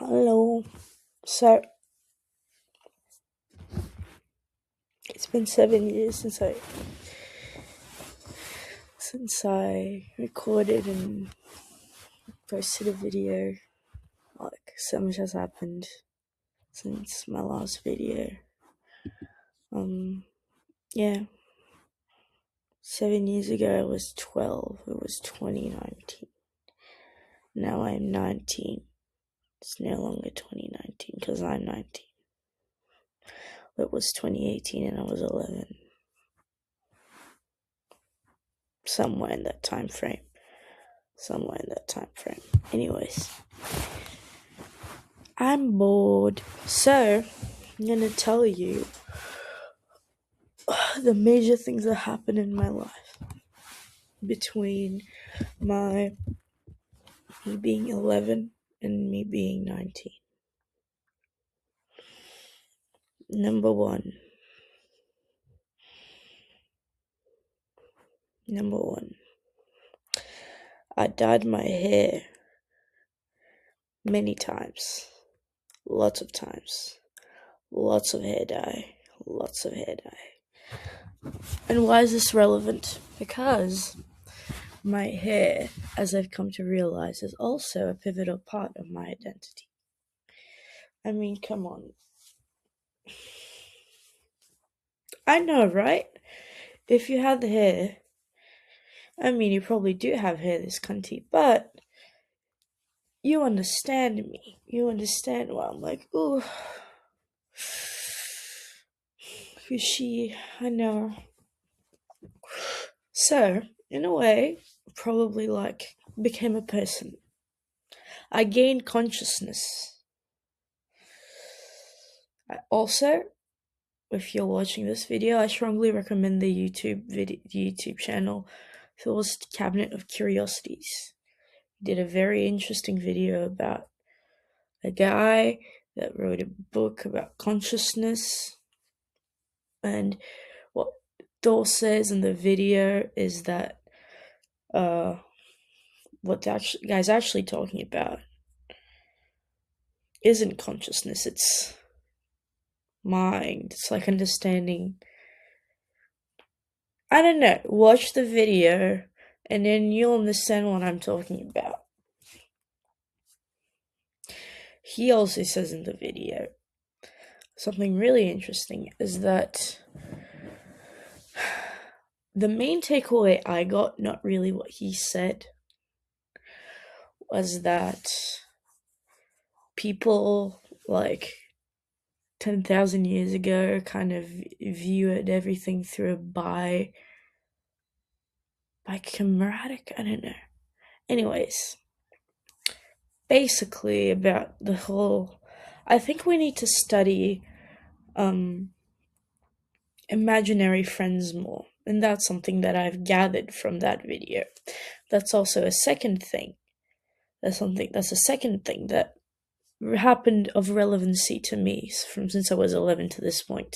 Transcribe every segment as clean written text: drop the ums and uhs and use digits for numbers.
Hello. So it's been 7 years since I recorded and posted a video. Like, so much has happened since my last video. Yeah. 7 years ago I was 12. It was 2019. Now I'm 19. It's no longer 2019 because I'm 19. It was 2018 and I was 11. Somewhere in that time frame. Anyways, I'm bored, so I'm gonna tell you the major things that happened in my life between me being 11 and me being 19. Number one, I dyed my hair many times, lots of times, lots of hair dye. And why is this relevant? Because my hair, as I've come to realize, is also a pivotal part of my identity. I mean, come on. I know, right? If you had the hair, I mean, you probably do have hair this cunty, but you understand me. You understand why I'm like, ooh, fishy, I know. So, in a way, probably became a person. I gained consciousness. Also, if you're watching this video, I strongly recommend the YouTube channel Phil's Cabinet of Curiosities. He did a very interesting video about a guy that wrote a book about consciousness, and what Thor says in the video is that what the guy's actually talking about isn't consciousness, it's mind. It's like understanding. I don't know, watch the video and then you'll understand what I'm talking about. He also says in the video something really interesting, is that the main takeaway I got, not really what he said, was that people 10,000 years ago kind of viewed everything through a camaraderie, I don't know. Anyways, basically about the whole, I think we need to study imaginary friends more, and that's something that I've gathered from that video. That's also a second thing. That's a second thing that happened of relevancy to me since I was 11 to this point.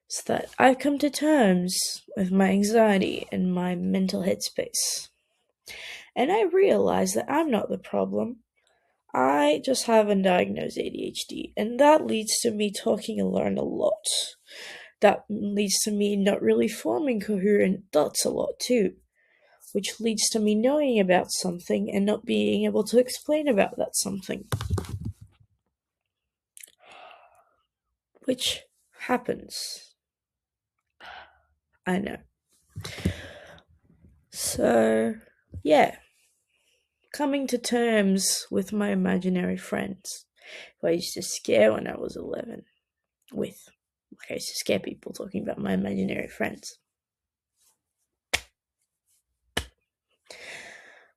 Is that I've come to terms with my anxiety and my mental headspace. And I realize that I'm not the problem. I just have undiagnosed ADHD, and that leads to me talking alone a lot. That leads to me not really forming coherent thoughts a lot too, which leads to me knowing about something and not being able to explain about that something. Which happens. I know. So, yeah. Coming to terms with my imaginary friends who I used to scare when I was 11 with. I used to scare people talking about my imaginary friends.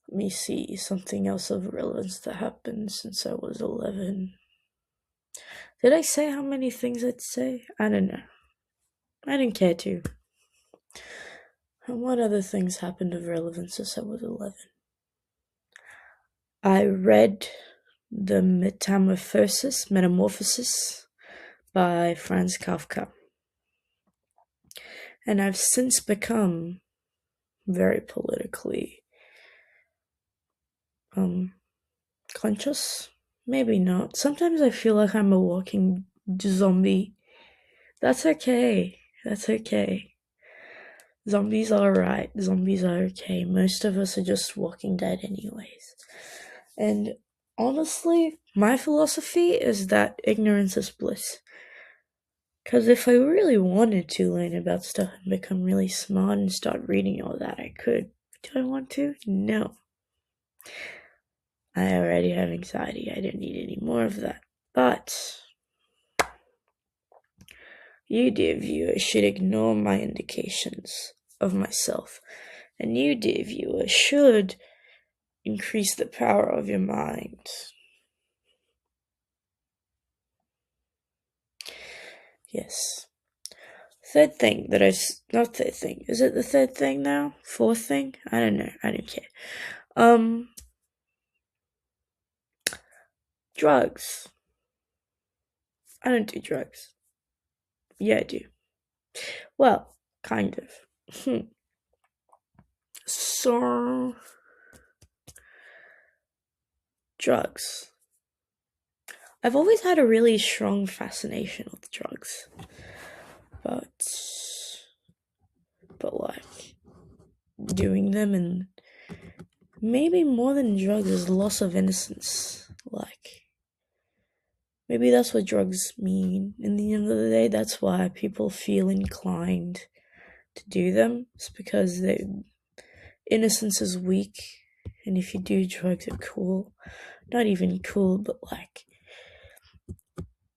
Let me see something else of relevance that happened since I was 11. Did I say how many things I'd say? I don't know. I didn't care to. And what other things happened of relevance since I was 11? I read The Metamorphosis by Franz Kafka. And I've since become very politically conscious. Maybe not. Sometimes I feel like I'm a walking zombie. That's okay. That's okay. Zombies are alright. Zombies are okay. Most of us are just Walking Dead, anyways. And honestly, my philosophy is that ignorance is bliss. Because if I really wanted to learn about stuff and become really smart and start reading all that, I could. Do I want to? No. I already have anxiety. I don't need any more of that. But you, dear viewer, should ignore my indications of myself. And you, dear viewer, should increase the power of your mind. Yes. Third thing that not third thing. Is it the third thing now? Fourth thing? I don't know. I don't care. Drugs. I don't do drugs. Yeah, I do. Well, kind of. So, drugs. I've always had a really strong fascination with drugs. But like, doing them, and maybe more than drugs is loss of innocence. Like, maybe that's what drugs mean. In the end of the day, that's why people feel inclined to do them. It's because innocence is weak, and if you do drugs, it's cool. Not even cool, but like,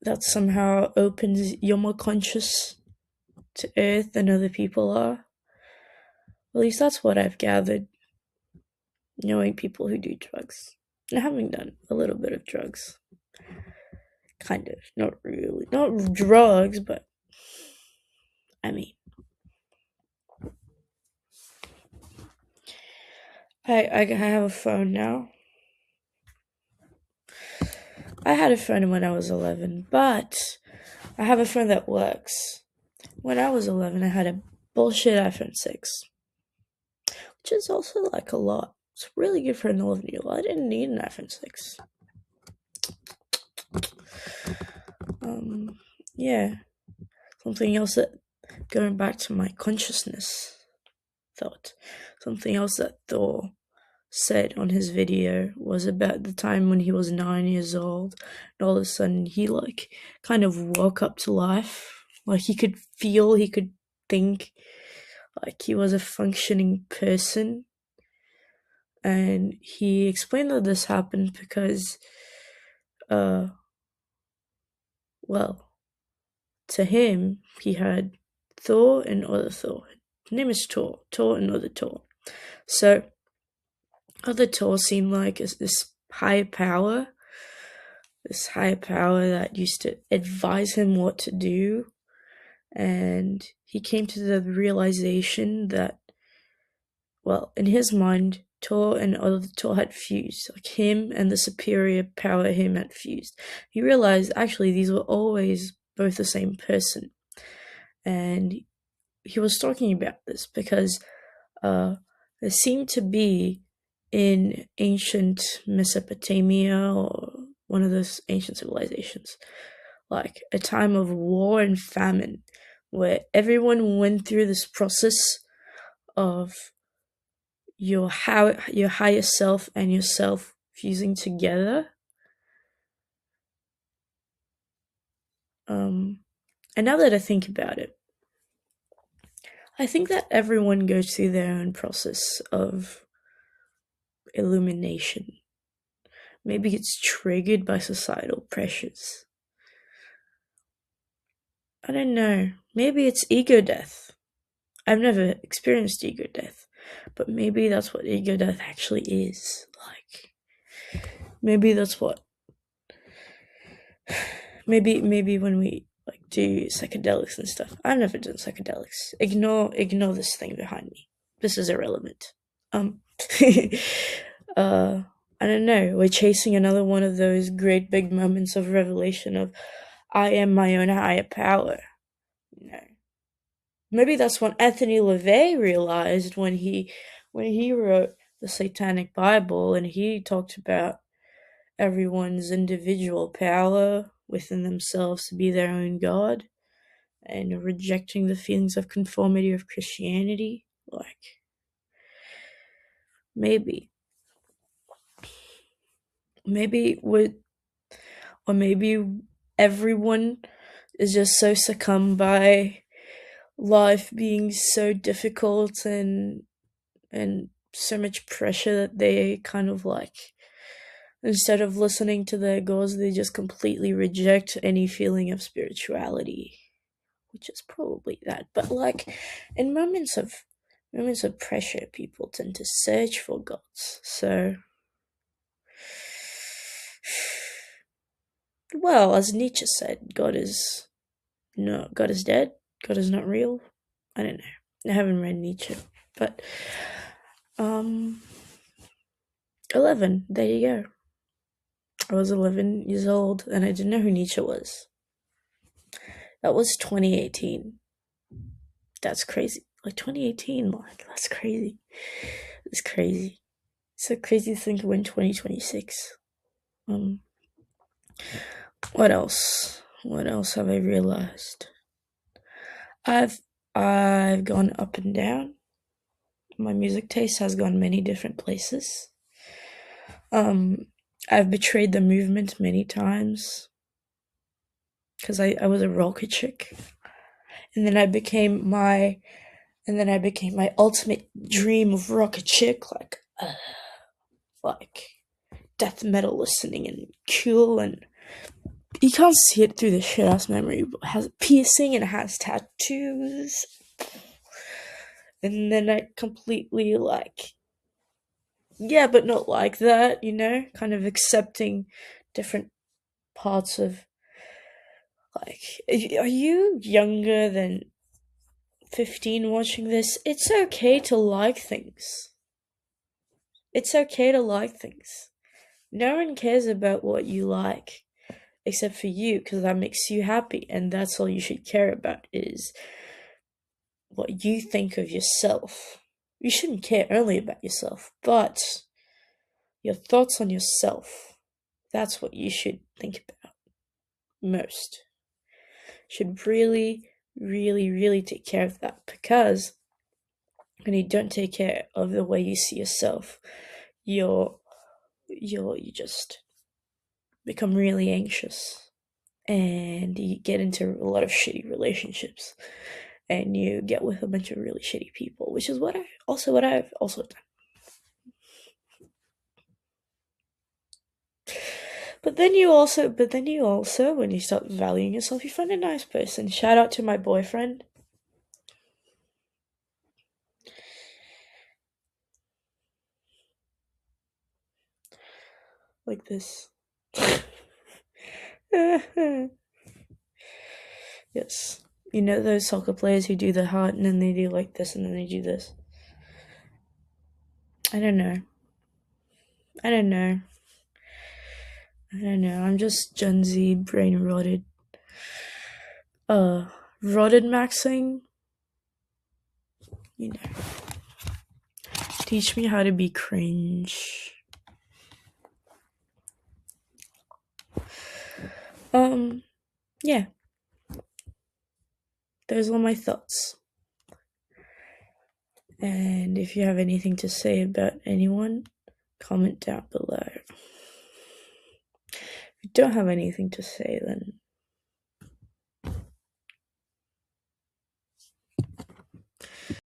that somehow opens, you're more conscious to earth than other people are. At least that's what I've gathered, knowing people who do drugs. And having done a little bit of drugs. Kind of. Not really. Not drugs, but I mean. I have a phone now. I had a phone when I was 11, but I have a phone that works. When I was 11, I had a bullshit iPhone 6, which is also like a lot. It's really good for an 11-year-old. I didn't need an iPhone 6. Yeah. Something else that, going back to my consciousness thought, something else that Thor said on his video was about the time when he was 9 years old, and all of a sudden he like kind of woke up to life. Like, he could feel, he could think, like he was a functioning person. And he explained that this happened because well, to him, he had Thor and other Thor. His name is Thor and other Thor. So other Thor seemed like this higher power that used to advise him what to do. And he came to the realization that, well, in his mind, Thor and other Thor had fused. Like, him and the superior power him had fused. He realized, actually, these were always both the same person. And he was talking about this because there seemed to be, in ancient Mesopotamia, or one of those ancient civilizations, like a time of war and famine, where everyone went through this process of your higher self and yourself fusing together. And now that I think about it, I think that everyone goes through their own process of illumination. Maybe it's triggered by societal pressures. I don't know. Maybe it's ego death. I've never experienced ego death, but maybe that's what ego death actually is. Like, maybe that's what. Maybe when we like do psychedelics and stuff. I've never done psychedelics. Ignore this thing behind me. This is irrelevant. I don't know. We're chasing another one of those great big moments of revelation of, I am my own higher power. No. Maybe that's what Anthony LaVey realized when he wrote the Satanic Bible, and he talked about everyone's individual power within themselves to be their own God, and rejecting the feelings of conformity of Christianity. Like, maybe maybe everyone is just so succumbed by life being so difficult and so much pressure that they kind of like, instead of listening to their goals, they just completely reject any feeling of spirituality, which is probably that. But like, in moments of pressure, people tend to search for gods. So, well, as Nietzsche said, God is dead. God is not real. I don't know. I haven't read Nietzsche, but 11. There you go. I was 11 years old, and I didn't know who Nietzsche was. That was 2018. That's crazy. Like, 2018, like, that's crazy. It's crazy. It's so crazy to think we're in 2026. What else? What else have I realized? I've gone up and down. My music taste has gone many different places. I've betrayed the movement many times, because I was a rocker chick, and then I became my ultimate dream of rocker chick, like death metal listening and cool, and you can't see it through the shit ass memory, but has a piercing and has tattoos. And then I completely like, yeah, but not like that, kind of accepting different parts of, like, are you younger than 15 watching this? It's okay to like things. It's okay to like things. No one cares about what you like except for you, because that makes you happy, and that's all you should care about, is what you think of yourself. You shouldn't care only about yourself, but your thoughts on yourself, that's what you should think about most. Should really, really, really take care of that, because when you don't take care of the way you see yourself, you just become really anxious, and you get into a lot of shitty relationships, and you get with a bunch of really shitty people, which is what I've also done. But then you also, when you start valuing yourself, you find a nice person. Shout out to my boyfriend. Like this. Yes. You know those soccer players who do the heart and then they do like this and then they do this? I don't know. I'm just Gen Z brain rotted. Rotted maxing. Teach me how to be cringe. Yeah. Those are my thoughts. And if you have anything to say about anyone, comment down below. If you don't have anything to say, then